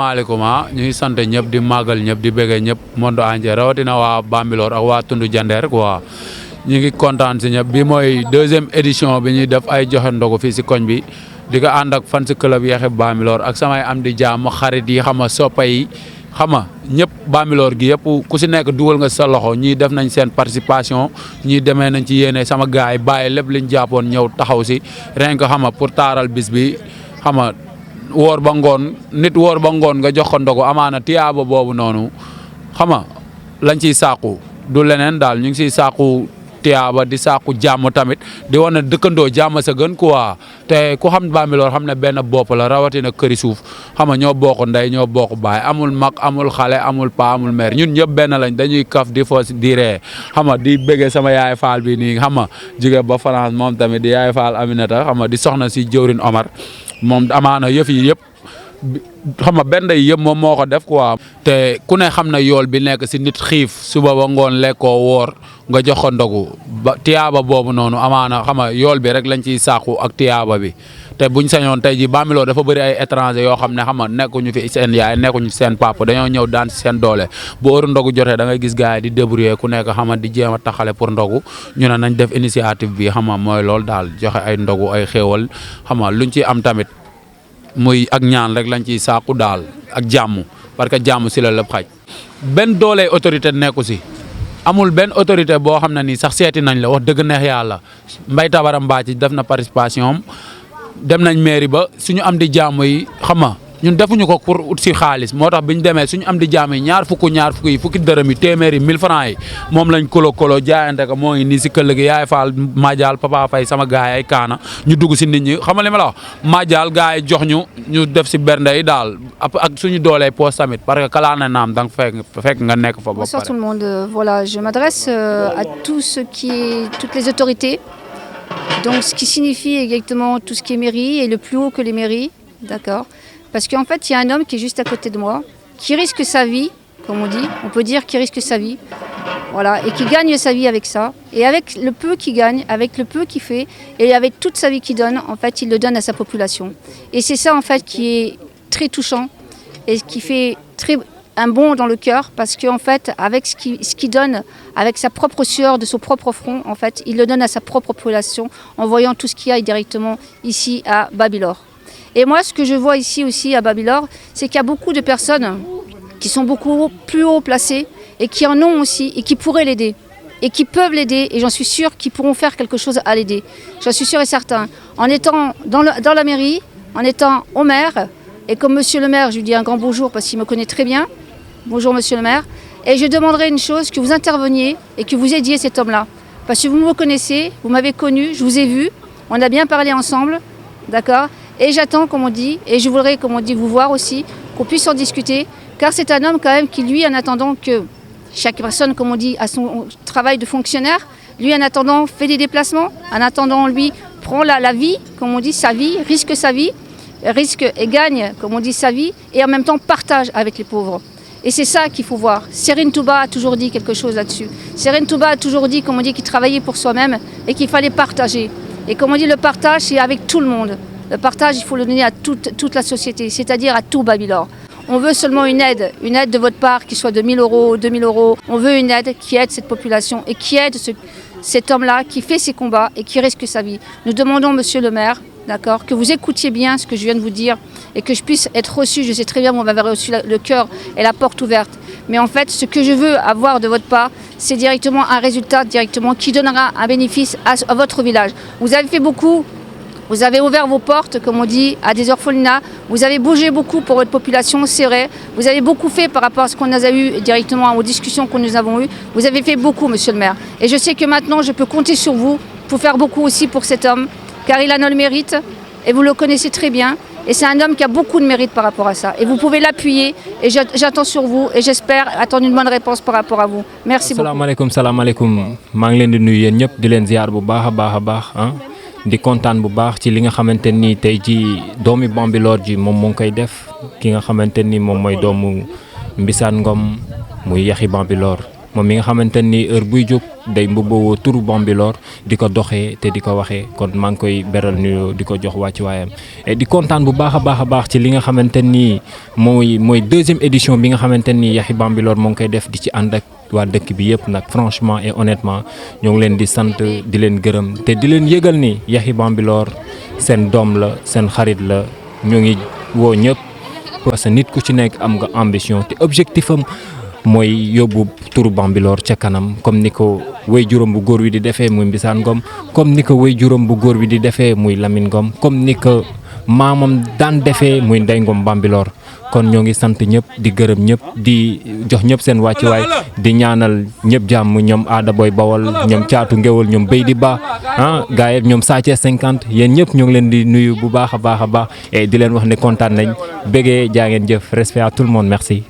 salaamaaleykum ñuy sant ñëpp di màggal ñëpp di bëggee ñëpp monde entier rawatina waa Bambilor ak waa Tundu Jandeer quoi ñu ngi kontaan si ñëpp bi mooy 2e édition bi ñuy def ay joxe ndogu fii si koñ bi di ko ànd ak fan si club Yaxi Bambilor ak samay am di jàmm xarit yi xam nga soppa yi xam nga ñëpp Bambilor gi yëpp ku si nekk dugal nga sa loxo ñii def nañ seen participation ñii demee nañ ci yéene sama gars yi bàyyi lépp liñ jàppoon ñëw taxaw si ren ko xam nga pour taaral bis bi xam nga woor ba ngoon nit woor ba ngoon nga jox ko ndogu amaana tiyaaba boobu noonu xam nga lañ ciy sàqu du leneen daal ñu ngi siy sàqu tiyaaba di sàqu jàmm tamit di wane dëkkandoo jàmm sa gën quoi te ku xam Bambilor xam ne benn bopp la rawatina këri suuf xam nga ñoo bokk ndey ñoo bokk baay amul mag amul xale amul pa amul mère ñun ñëpp benn lañ dañuy kaf di fos di ree xam nga di bëggee sama yaay faal bi nii xam nga jóge ba France moom tamit di yaay faal Aminata xam nga di soxna si jëwrin Omar moom amaana yëf yi yëpp xam nga benn day yëpp moom moo ko def quoi. te ku ne xam na yool bi nekk si nit xiif suba ba ngoon lekkoo woor nga jox ko ndogu ba tiyaaba boobu noonu amaana xam nga yool bi rek lañ ciy sàqu ak tiyaaba bi te buñ sañoon tey ji Bambilor dafa bëri ay étranger yoo xam ne xam nga nekkuñu fi seen yaay nekkuñu seen papa dañoo ñëw daan si seen doole bu heure ndogu jotee da ngay gis gars yi di débrouiller ku nekk xam nga di jéem a taxale pour ndogu ñu ne nañ def initiative bi xam nga mooy loolu daal joxe ay ndogu ay xéewal xam nga luñ ci am tamit muy ak ñaan rek lañ ciy saaku daal ak jàmm parce que jàmm si la lépp xaj benn doole autorité nekku si amul benn autorité boo xam ne nii sax seeti nañ la wax dëgg neex yàlla Mbay Tabara Mbaaci def na participation dem nañ mairie ba suñu am di jàmm yi xam nga ñun defuñu ko pour ut si xaalis moo tax bi ñu demee suñu am di jàmm yi ñaar fukk yi fukki dërëm yi téeméeri 1000 francs yi moom lañ kolo jaayante ko moo ngi nii si këll gi yaay faal Madial Papa Faye sama gaay ay kaana ñu dugg si nit ñi xam nga li ma la wax Madial gaay yi jox ñu def si bernde yi daal ak suñu doolee poos tamit parce que kalaa na naam danga fekk nga nekk fa ba pare. Bonsoir tout le monde. Voilà, je m'adresse à toutes les autorités. Donc ce qui signifie exactement tout ce qui est mairie et le plus haut que les mairies, d'accord. Parce qu'en fait, il y a un homme qui est juste à côté de moi, qui risque sa vie, comme on dit, on peut dire qu'il risque sa vie, voilà, et qui gagne sa vie avec ça. Et avec le peu qu'il gagne, avec le peu qu'il fait, et avec toute sa vie qu'il donne, en fait, il le donne à sa population. Et c'est ça, en fait, qui est très touchant et qui fait un bond dans le cœur, parce qu'en fait, avec ce qu'il donne, avec sa propre sueur de son propre front, en fait, il le donne à sa propre population, en voyant tout ce qu'il y a directement ici à Bambilor. Et moi, ce que je vois ici aussi à Bambilor, c'est qu'il y a beaucoup de personnes qui sont beaucoup plus haut placées et qui en ont aussi et qui pourraient l'aider et qui peuvent l'aider, et j'en suis sûre qu'ils pourront faire quelque chose à l'aider. J'en suis sûre et certain. En étant dans la mairie, en étant au maire, et comme monsieur le maire, je lui dis un grand bonjour parce qu'il me connaît très bien. Bonjour monsieur le maire. Et je demanderai une chose, que vous interveniez et que vous aidiez cet homme-là. Parce que vous me connaissez, vous m'avez connu, je vous ai vu, on a bien parlé ensemble, d'accord ? Et j'attends, comme on dit, et je voudrais, comme on dit, vous voir aussi, qu'on puisse en discuter, car c'est un homme quand même qui, lui, en attendant que chaque personne, comme on dit, a son travail de fonctionnaire, lui, en attendant, fait des déplacements, en attendant, lui, prend la vie, comme on dit, sa vie, risque et gagne, comme on dit, sa vie, et en même temps partage avec les pauvres. Et c'est ça qu'il faut voir. Serine Touba a toujours dit quelque chose là-dessus. Serine Touba a toujours dit, comme on dit, qu'il travaillait pour soi-même et qu'il fallait partager. Et comme on dit, le partage, c'est avec tout le monde. Le partage, il faut le donner à toute la société, c'est-à-dire à tout Bambilor. On veut seulement une aide de votre part, qui soit de 1 000 euros, 2 000 euros. On veut une aide qui aide cette population et qui aide cet homme-là qui fait ses combats et qui risque sa vie. Nous demandons, monsieur le maire, d'accord, que vous écoutiez bien ce que je viens de vous dire et que je puisse être reçu. Je sais très bien que vous m'avez reçu le cœur et la porte ouverte. Mais en fait, ce que je veux avoir de votre part, c'est directement un résultat qui donnera un bénéfice à votre village. Vous avez fait beaucoup. Vous avez ouvert vos portes, comme on dit, à des orphelinats. Vous avez bougé beaucoup pour votre population, c'est vrai. Vous avez beaucoup fait par rapport à ce qu'on a eu directement aux discussions que nous avons eues. Vous avez fait beaucoup, monsieur le maire. Et je sais que maintenant, je peux compter sur vous pour faire beaucoup aussi pour cet homme, car il en a le mérite, et vous le connaissez très bien. Et c'est un homme qui a beaucoup de mérite par rapport à ça. Et vous pouvez l'appuyer, et j'attends sur vous, et j'espère attendre une bonne réponse par rapport à vous. Merci beaucoup. Salam alaikum. Je suis venu di len ziar bu baax di kontaan bu baax ci li nga xamanteni tay ji doomi Bambilor ji mom mo ngi koy def ki nga xamanteni mom moy doomu Mbissane Ngom muy Yaxi Bambilor moom mi nga xamante ni heure buy jóg day mbubboo turu Bambilor di ko doxee te di ko waxee kon maa ngi koy beral nuyoo di ko jox wàccuwaayam et di kontaan bu baax a baax ci li nga xamante ni mooy deuxième édition bi nga xamante ni Yahi Bambilor moo ngi koy def di ci ànd ak waa dëkk bi yëpp nag franchement et honnêtement ñoo ngi leen di sant di leen gërëm te di leen yëgal ni Yahi Bambilor seen doom la seen xarit la ñoo ngi woo ñëpp parce que nit ku ci nekk am nga ambition te objectif am mooy yóbbu turu Bambilor ca kanam comme ni ko way juróom bu góor wi di defee muy Mbisaan Ngom comme ni ko way juróom bu góor wi di defee muy Lamine Ngom comme ni ko maamam daan defee muy Ndey Ngom Bambilor kon ñoo ngi sant ñëpp di gërëm ñëpp di jox ñëpp seen wàccuwaay di ñaanal ñëpp jàmm ñoom Aada Boy Bawol ñoom Caatu Ngéwal ñoom Béy di Ba gars yi ñoom Sathiès 50 yéen ñëpp ñoo ngi leen di nuyu bu baax a baax et di leen wax ne kontaan nañ bégee jaa ngeen jëf respect à tout le monde merci.